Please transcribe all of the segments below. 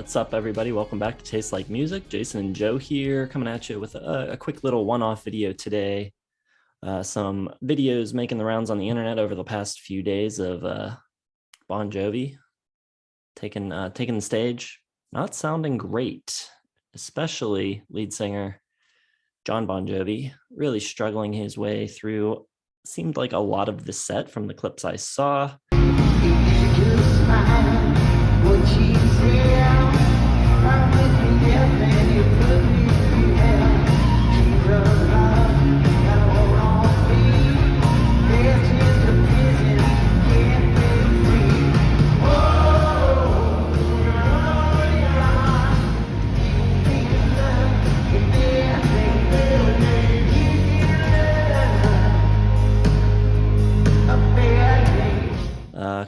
What's up, everybody? Welcome back to Taste Like Music. Jason and Joe here, coming at you with a quick little one-off video today. Some videos making the rounds on the internet over the past few days of Bon Jovi taking the stage, not sounding great, especially lead singer Jon Bon Jovi, really struggling his way through. Seemed like a lot of the set from the clips I saw.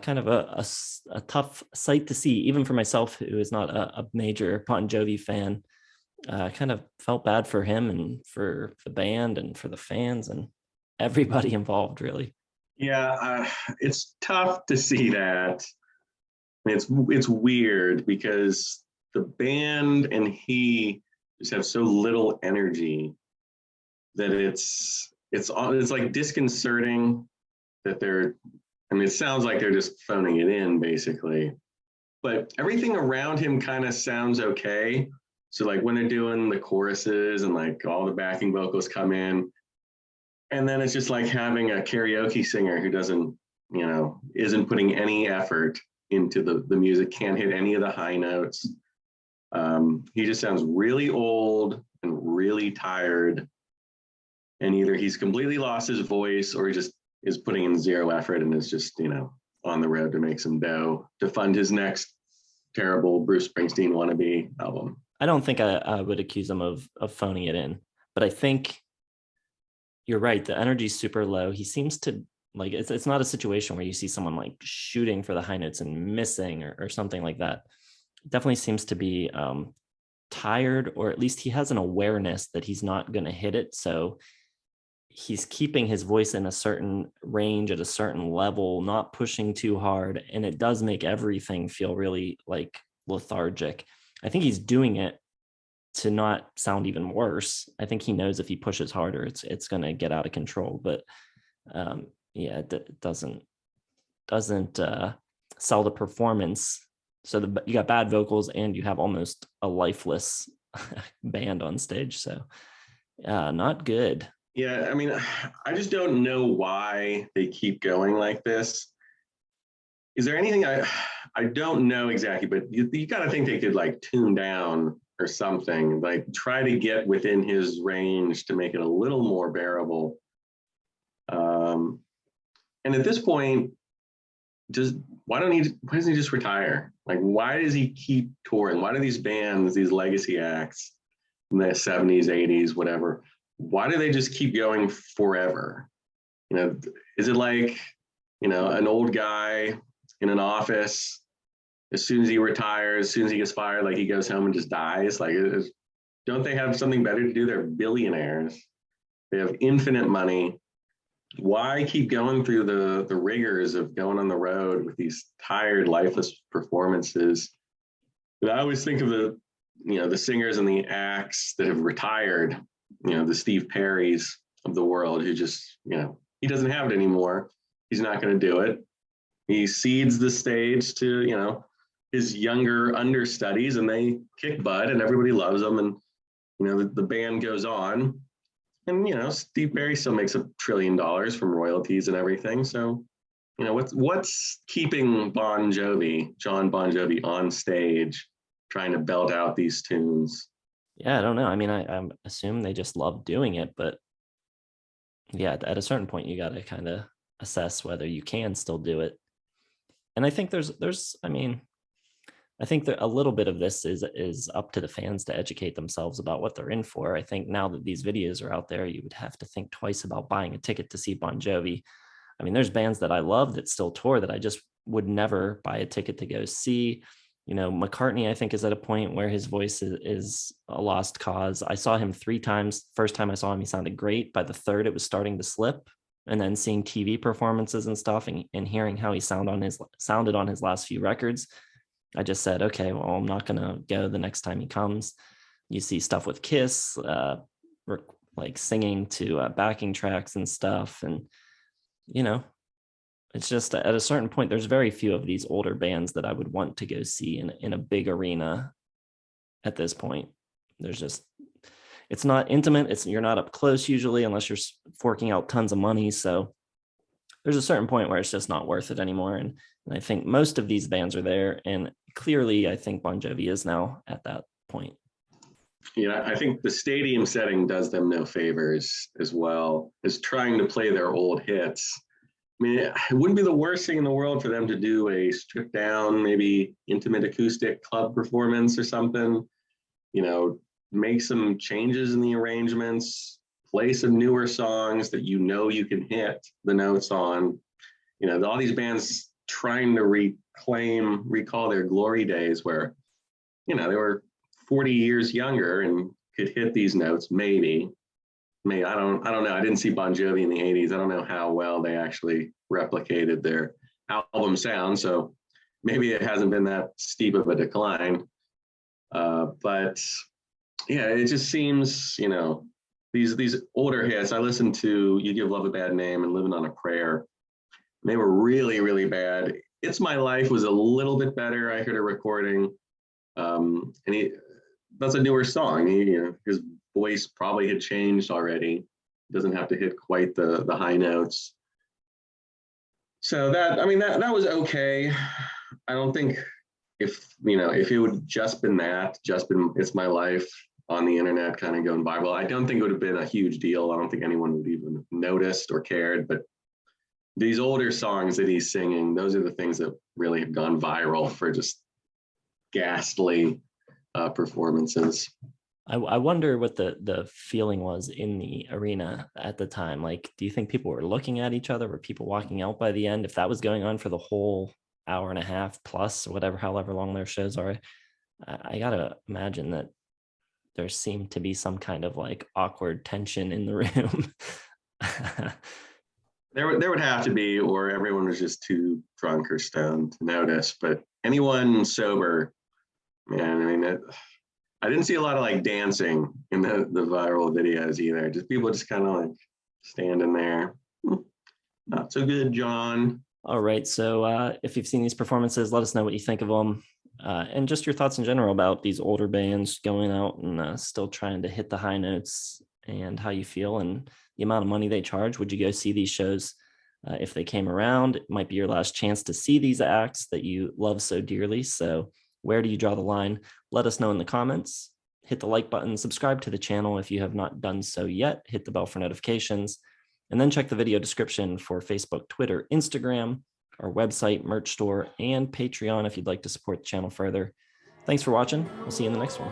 Kind of a tough sight to see, even for myself, who is not a major Bon Jovi fan. Kind of felt bad for him and for the band and for the fans and everybody involved, really. Yeah, it's tough to see that. It's weird because the band and he just have so little energy that it's like disconcerting that they're. I mean, it sounds like they're just phoning it in, basically. But everything around him kind of sounds okay. So, like when they're doing the choruses and like all the backing vocals come in, and then it's just like having a karaoke singer who doesn't, isn't putting any effort into the music, can't hit any of the high notes. He just sounds really old and really tired. And either he's completely lost his voice or he just is putting in zero effort and is just, on the road to make some dough to fund his next terrible Bruce Springsteen wannabe album. I don't think I would accuse him of phoning it in, but I think you're right. The energy's super low. He seems to like, it's not a situation where you see someone like shooting for the high notes and missing or something like that. It definitely seems to be tired, or at least he has an awareness that he's not going to hit it. So he's keeping his voice in a certain range at a certain level, not pushing too hard. And it does make everything feel really like lethargic. I think he's doing it to not sound even worse. I think he knows if he pushes harder, it's going to get out of control. But it doesn't sell the performance. So you got bad vocals and you have almost a lifeless band on stage. So not good. Yeah, I mean, I just don't know why they keep going like this. Is there anything I don't know exactly, but you got to think they could like tune down or something, like try to get within his range to make it a little more bearable. And at this point, why doesn't he just retire? Like, why does he keep touring? Why do these bands, these legacy acts in the 70s, 80s, whatever, why do they just keep going forever? Is it like, an old guy in an office, as soon as he retires, as soon as he gets fired, like he goes home and just dies? Like, don't they have something better to do? They're billionaires. They have infinite money. Why keep going through the rigors of going on the road with these tired, lifeless performances? But I always think of the singers and the acts that have retired, the Steve Perrys of the world, who just, he doesn't have it anymore. He's not going to do it. He cedes the stage to, his younger understudies, and they kick butt and everybody loves them. And, the band goes on. And, Steve Perry still makes $1 trillion from royalties and everything. So, what's keeping Jon Bon Jovi on stage trying to belt out these tunes? Yeah, I don't know. I mean, I assume they just love doing it, but yeah, at a certain point, you got to kind of assess whether you can still do it. And I think I think that a little bit of this is up to the fans to educate themselves about what they're in for. I think now that these videos are out there, you would have to think twice about buying a ticket to see Bon Jovi. I mean, there's bands that I love that still tour that I just would never buy a ticket to go see. McCartney, I think, is at a point where his voice is a lost cause. I saw him 3 times. First time I saw him, he sounded great. By the third, it was starting to slip. And then seeing TV performances and stuff and hearing how he sounded on his last few records, I just said, okay, well, I'm not going to go the next time he comes. You see stuff with Kiss, like singing to backing tracks and stuff. And, you know, it's just at a certain point, there's very few of these older bands that I would want to go see in a big arena at this point. There's just, it's not intimate. You're not up close usually, unless you're forking out tons of money. So there's a certain point where it's just not worth it anymore. And I think most of these bands are there. And clearly, I think Bon Jovi is now at that point. Yeah, I think the stadium setting does them no favors as well as trying to play their old hits. I mean, it wouldn't be the worst thing in the world for them to do a stripped down, maybe intimate acoustic club performance or something, you know, make some changes in the arrangements, play some newer songs that you know you can hit the notes on. You know, all these bands trying to recall their glory days where, you know, they were 40 years younger and could hit these notes, maybe. I don't know. I didn't see Bon Jovi in the 80s. I don't know how well they actually replicated their album sound. So maybe it hasn't been that steep of a decline. But yeah, it just seems, you know, these older hits. I listened to "You Give Love a Bad Name" and "Living on a Prayer." They were really, really bad. "It's My Life" was a little bit better. I heard a recording, and that's a newer song. His voice probably had changed already. Doesn't have to hit quite the high notes. So that was okay. I don't think if it would just been "It's My Life" on the internet kind of going viral, I don't think it would have been a huge deal. I don't think anyone would even noticed or cared. But these older songs that he's singing, those are the things that really have gone viral for just ghastly performances. I wonder what the feeling was in the arena at the time. Like, do you think people were looking at each other? Were people walking out by the end? If that was going on for the whole hour and a half plus, or whatever, however long their shows are, I gotta imagine that there seemed to be some kind of like awkward tension in the room. There would have to be, or everyone was just too drunk or stoned to notice. But anyone sober, man, I didn't see a lot of like dancing in the viral videos either. Just people just kind of like standing there. Not so good, John. All right. So if you've seen these performances, let us know what you think of them. And just your thoughts in general about these older bands going out and still trying to hit the high notes, and how you feel and the amount of money they charge. Would you go see these shows if they came around? It might be your last chance to see these acts that you love so dearly. So where do you draw the line? Let us know in the comments. Hit the like button, subscribe to the channel if you have not done so yet, hit the bell for notifications, and then check the video description for Facebook, Twitter, Instagram, our website, merch store, and Patreon if you'd like to support the channel further. Thanks for watching. We'll see you in the next one.